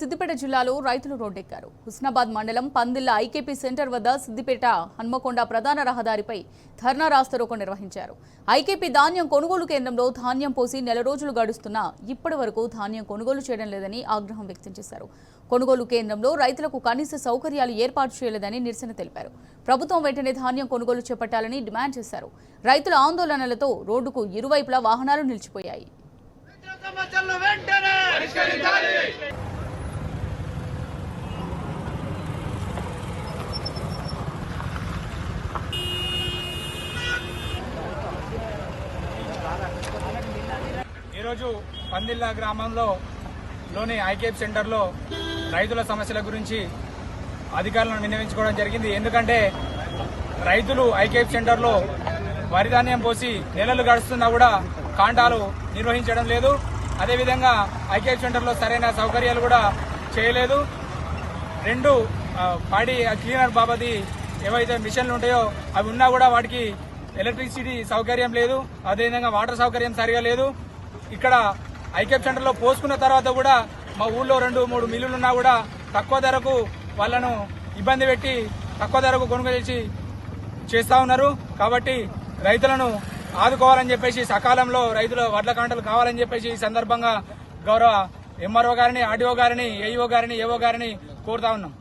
సిద్దిపేట జిల్లాలో రైతులు రోడ్డెక్కారు. హుస్నాబాద్ మండలం పందిళ్ల ఐకేపీ సెంటర్ వద్ద సిద్దిపేట హన్మకొండ ప్రధాన రహదారిపై ధర్నా రాస్తారోకో నిర్వహించారు. ఐకేపీ ధాన్యం కొనుగోలు కేంద్రంలో ధాన్యం పోసి నెల రోజులు గడుస్తున్నా ఇప్పటి వరకు ధాన్యం కొనుగోలు చేయడం లేదని ఆగ్రహం వ్యక్తం చేశారు. కొనుగోలు కేంద్రంలో రైతులకు కనీస సౌకర్యాలు ఏర్పాటు చేయలేదని నిరసన తెలిపారు. ప్రభుత్వం వెంటనే ధాన్యం కొనుగోలు చేపట్టాలని డిమాండ్ చేశారు. రైతుల ఆందోళనలతో రోడ్డుకు ఇరువైపులా వాహనాలు నిలిచిపోయాయి. ఈరోజు పందిళ్ళ గ్రామంలోని ఐకేపీ సెంటర్లో రైతుల సమస్యల గురించి అధికారులను విన్నవించుకోవడం జరిగింది. ఎందుకంటే రైతులు ఐకేపీ సెంటర్లో వరి ధాన్యం పోసి నెలలు గడుస్తున్నా కూడా కాంటాలు నిర్వహించడం లేదు. అదేవిధంగా ఐకేపీ సెంటర్లో సరైన సౌకర్యాలు కూడా చేయలేదు. రెండు పాడి క్లీనర్ బాబది ఏవైతే మిషన్లు ఉంటాయో అవి ఉన్నా కూడా వాటికి ఎలక్ట్రిసిటీ సౌకర్యం లేదు. అదేవిధంగా వాటర్ సౌకర్యం సరిగా లేదు. ఇక్కడ ఐకేపీ సెంటర్లో పోసుకున్న తర్వాత కూడా మా ఊళ్ళో 2-3 మిల్లులున్నా కూడా తక్కువ ధరకు వాళ్ళను ఇబ్బంది పెట్టి తక్కువ ధరకు కొనుగోలు చేస్తా ఉన్నారు. కాబట్టి రైతులను ఆదుకోవాలని చెప్పేసి సకాలంలో రైతుల వడ్ల కాంటలు కావాలని చెప్పేసి ఈ సందర్భంగా గౌరవ ఎంఆర్ఓ గారిని, ఆర్డీఓ గారిని, ఏఈఓ గారిని, ఏఓ గారిని కోరుతా ఉన్నాం.